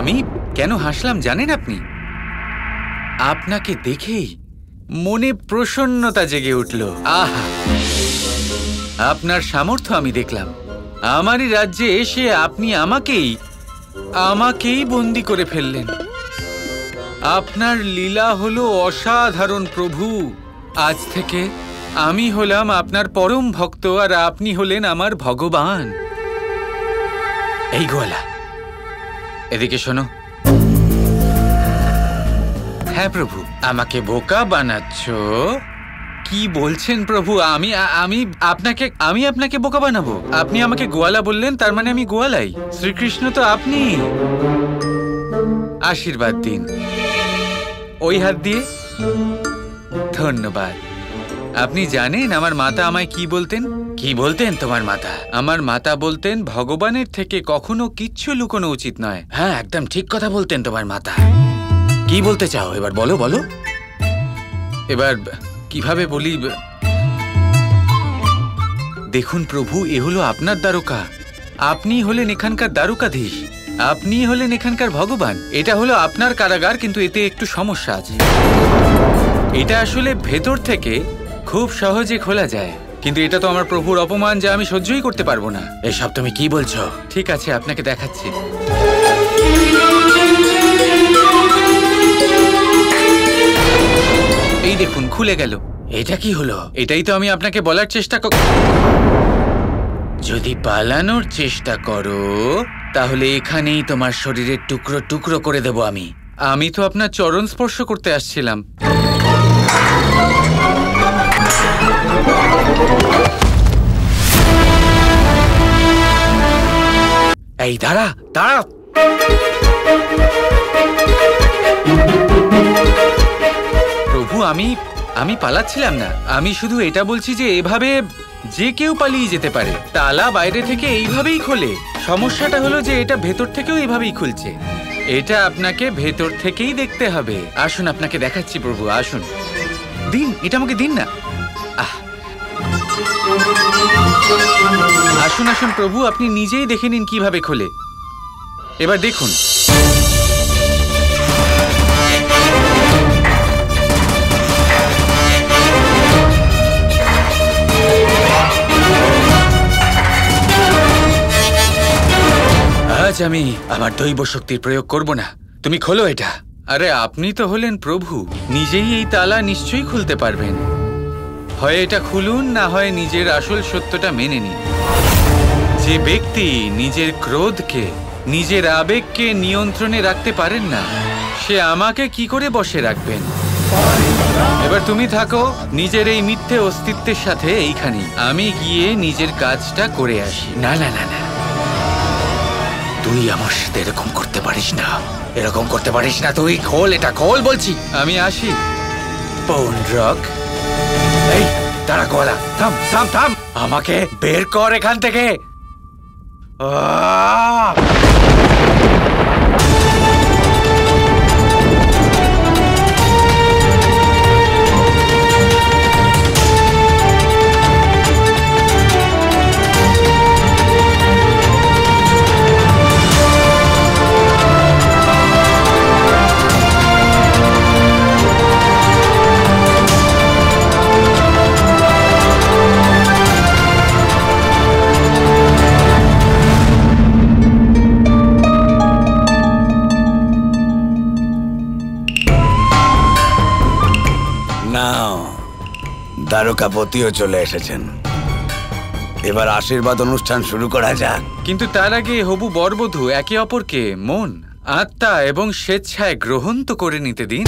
আমি কেন হাসলাম জানেন আপনি? আপনাকে দেখেই মনে প্রসন্নতা জেগে উঠল। আহা, আপনার সামর্থ্য আমি দেখলাম। আমারই রাজ্যে এসে আপনি আমাকেই বন্দী করে ফেললেন। আপনার লীলা হলো অসাধারণ প্রভু। আজ থেকে আমি হলাম আপনার পরম ভক্ত আর আপনি হলেন আমার ভগবান। এই গোয়ালা, এদিকে শোনো। হ্যাঁ প্রভু, আমাকে বোকা বানাচ্ছ? কি বলছেন প্রভু? আমি আপনাকে বোকা বানাবো? আপনি আমাকে গোয়ালা বললেন, তার মানে আমি গোয়ালাই? শ্রীকৃষ্ণ তো আপনি। আশীর্বাদ দিন ওই হাত দিয়ে। ধন্যবাদ। আপনি জানেন আমার মাতা আমায় কি বলতেন? কি বলতেন তোমার মাতা? আমার মাতা বলতেন ভগবানের থেকে কখনো কিচ্ছু লুকোনো উচিত নয়। হ্যাঁ, একদম ঠিক কথা বলতেন তোমার মাতা। কি বলতে চাও এবার? বলো বলো। এবার কিভাবে বলি? দেখুন প্রভু, এ হলো আপনার দ্বারকা। আপনি হলেন এখানকার দ্বারকাধীশ। আপনি হলেন এখানকার ভগবান। এটা হলো আপনার কারাগার, কিন্তু এতে একটু সমস্যা আছে। এটা আসলে ভেতর থেকে খুব সহজে খোলা যায়, কিন্তু এটা তো আমার প্রভুর অপমান, যা আমি সহ্যই করতে পারবো না। এসব তুমি কি বলছো? ঠিক আছে, আপনাকে দেখাচ্ছি। এই দেখুন, খুলে গেল। এটা কি হলো? এটাই তো আমি আপনাকে বলার চেষ্টা যদি পালানোর চেষ্টা করো তাহলে এখানেই তোমার শরীরের টুকরো টুকরো করে দেব আমি। আমি তো আপনার চরণ স্পর্শ করতে আসছিলাম। এই দাঁড়া দাঁড়া। প্রভু, আমি পালাচ্ছিলাম না। আমি শুধু এটা বলছি যে এভাবে যে কেউ পালিয়ে যেতে পারে। তালা বাইরে থেকে এইভাবেই খোলে। সমস্যাটা হলো যে এটা ভেতর থেকেও এইভাবেই খুলছে। এটা আপনাকে ভেতর থেকেই দেখতে হবে। আসুন, আপনাকে দেখাচ্ছি প্রভু। আসুন, দিন, এটা আমাকে দিন না। আসুন আসুন প্রভু, আপনি নিজেই দেখে নিন কিভাবে খোলে। এবার দেখুন। আজ আমি আমার দৈব শক্তির প্রয়োগ করব না। তুমি খোলো এটা। আরে আপনি তো হলেন প্রভু, নিজেই এই তালা নিশ্চয়ই খুলতে পারবেন। হয় এটা খুলুন, না হয় নিজের আসল সত্যটা মেনে নিন। যে ব্যক্তি নিজের ক্রোধকে, নিজের আবেগকে নিয়ন্ত্রণে রাখতে পারেন না, সে আমাকে কি করে বশে রাখবেন? এবার তুমি থাকো নিজের এই মিথ্যে অস্তিত্বের সাথে এইখানেই। আমি গিয়ে নিজের কাজটা করে আসি। না না না না, তুই আমার সাথে এরকম করতে পারিস না। এরকম করতে পারিস না তুই। খোল এটা, খোল বলছি। আমি আসি। বোন রক। এই দাঁড়া গোয়ালা, থাম থাম থাম। আমাকে বের কর এখান থেকে। দ্বারকাপতিও চলে এসেছেন। এবার আশীর্বাদ অনুষ্ঠান শুরু করা যাক। কিন্তু তার আগে হবু বরবধূ একে অপরকে মন, আত্মা এবং স্বেচ্ছায় গ্রহণ তো করে নিতে দিন।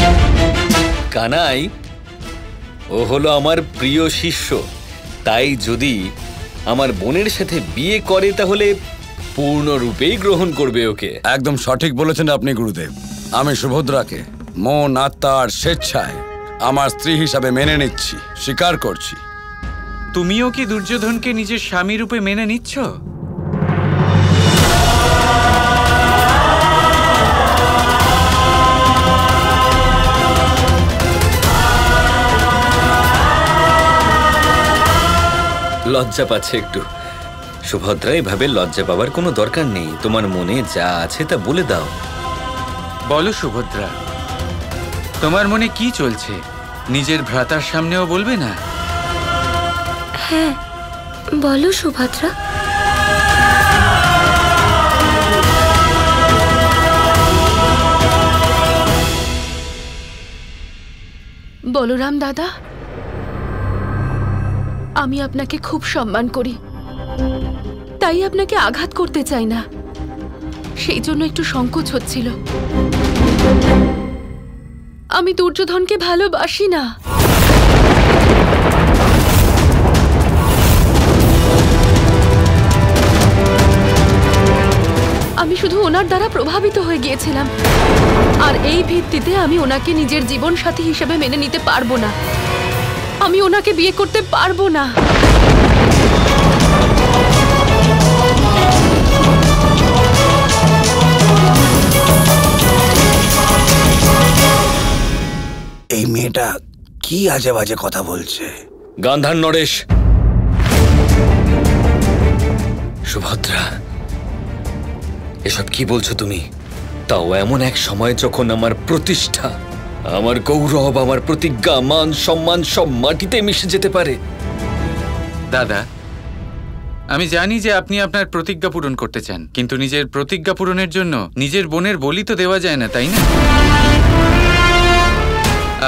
কানাই, ও হলো আমার প্রিয় শিষ্য, তাই যদি আমার বোনের সাথে বিয়ে করে তাহলে পূর্ণরূপেই গ্রহণ করবে ওকে। একদম সঠিক বলেছেন আপনি গুরুদেব। আমি সুভদ্রাকে মন, আত্মা আর স্বেচ্ছায় আমার স্ত্রী হিসাবে মেনে নিচ্ছি, স্বীকার করছি। তুমিও কি দুর্যোধনকে নিজের স্বামী রূপে মেনে নিচ্ছ? লজ্জা পাচ্ছে একটু। সুভদ্রা, এভাবে লজ্জা পাওয়ার কোনো দরকার নেই। তোমার মনে যা আছে তা বলে দাও। বলো সুভদ্রা, তোমার মনে কি চলছে? নিজের ভ্রাতার সামনেও বলবে না? হ্যাঁ, বলো সুভদ্রা। বলরাম দাদা, আমি আপনাকে খুব সম্মান করি, তাই আপনাকে আঘাত করতে চাই না, সেই জন্য একটু সংকোচ হচ্ছিল। আমি দুর্যোধনকে ভালোবাসি না। আমি শুধু ওনার দ্বারা প্রভাবিত হয়ে গিয়েছিলাম, আর এই ভিত্তিতে আমি ওনাকে নিজের জীবন সাথী হিসেবে মেনে নিতে পারবো না। আমি ওনাকে বিয়ে করতে পারবো না। এই মেয়েটা কি আজে বাজে কথা বলছে? গান্ধার নরেশ, সুভদ্রা, এসব কি বলছো তুমি? তাও এমন এক সময় যখন আমার প্রতিষ্ঠা, আমার গৌরব, আমার প্রতিজ্ঞা, মান সম্মান সব মাটিতে মিশে যেতে পারে। দাদা, আমি জানি যে আপনি আপনার প্রতিজ্ঞা পূরণ করতে চান, কিন্তু নিজের প্রতিজ্ঞা পূরণের জন্য নিজের বোনের বলি তো দেওয়া যায় না, তাই না?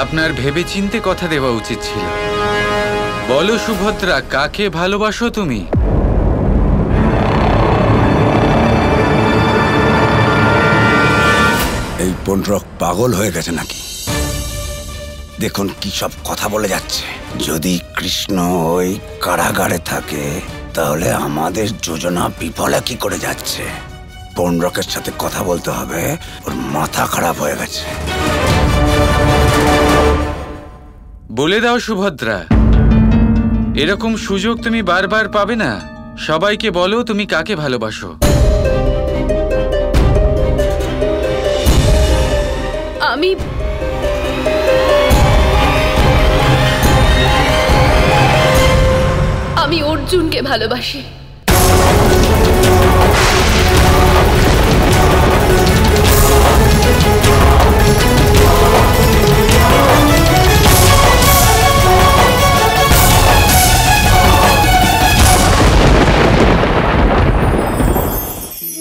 আপনার ভেবে চিন্তে কথা দেওয়া উচিত ছিল। বলো সুভদ্রা, কাকে ভালোবাসো তুমি? এই পুণ্ড্রক পাগল হয়ে গেছে নাকি? দেখুন কি সব কথা বলে যাচ্ছে। যদি কৃষ্ণ ওই কারাগারে থাকে তাহলে আমাদের যোজনা বিফলে কি করে যাচ্ছে? পুণ্ড্রকের সাথে কথা বলতে হবে, ওর মাথা খারাপ হয়ে গেছে। বলে দাও সুভদ্রা, এরকম সুযোগ তুমি বারবার পাবে না। সবাইকে বলো তুমি কাকে ভালোবাসো। আমি অর্জুনকে ভালোবাসি।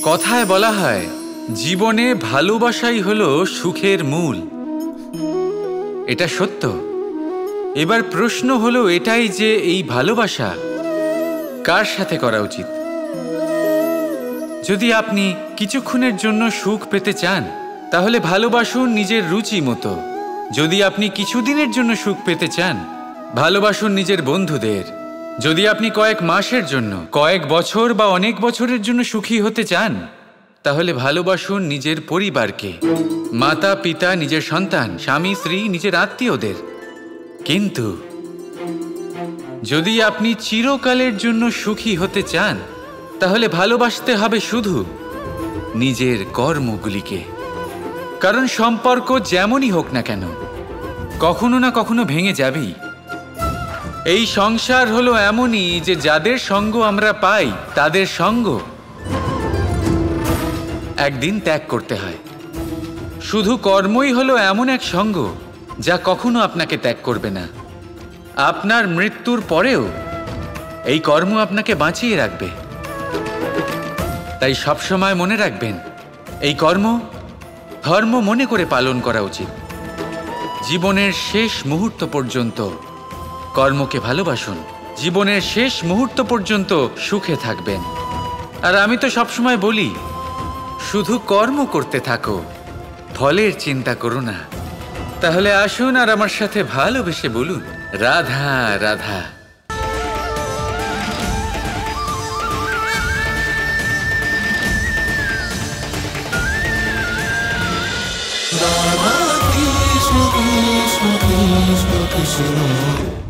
কথায় বলা হয়, জীবনে ভালোবাসাই হলো সুখের মূল। এটা সত্য। এবার প্রশ্ন হলো এটাই যে এই ভালোবাসা কার সাথে করা উচিত। যদি আপনি কিছুক্ষণের জন্য সুখ পেতে চান তাহলে ভালোবাসুন নিজের রুচি মতো। যদি আপনি কিছুদিনের জন্য সুখ পেতে চান ভালোবাসুন নিজের বন্ধুদের। যদি আপনি কয়েক মাসের জন্য, কয়েক বছর বা অনেক বছরের জন্য সুখী হতে চান তাহলে ভালোবাসুন নিজের পরিবারকে, মাতা পিতা, নিজের সন্তান, স্বামী স্ত্রী, নিজের আত্মীয়দের। কিন্তু যদি আপনি চিরকালের জন্য সুখী হতে চান তাহলে ভালোবাসতে হবে শুধু নিজের কর্মগুলিকে। কারণ সম্পর্ক যেমনই হোক না কেন কখনো না কখনো ভেঙে যাবেই। এই সংসার হলো এমনই যে যাদের সঙ্গ আমরা পাই তাদের সঙ্গ একদিন ত্যাগ করতে হয়। শুধু কর্মই হলো এমন এক সঙ্গ যা কখনো আপনাকে ত্যাগ করবে না। আপনার মৃত্যুর পরেও এই কর্ম আপনাকে বাঁচিয়ে রাখবে। তাই সবসময় মনে রাখবেন, এই কর্ম ধর্ম মনে করে পালন করা উচিত। জীবনের শেষ মুহূর্ত পর্যন্ত কর্মকে ভালোবাসুন। জীবনের শেষ মুহূর্ত পর্যন্ত সুখে থাকবেন। আর আমি তো সবসময় বলি, শুধু কর্ম করতে থাকো, ফলের চিন্তা করো না। তাহলে আসুন আর আমার সাথে ভালোবেসে বলুন, Radha Radha. Krishna Krishna Krishna Krishna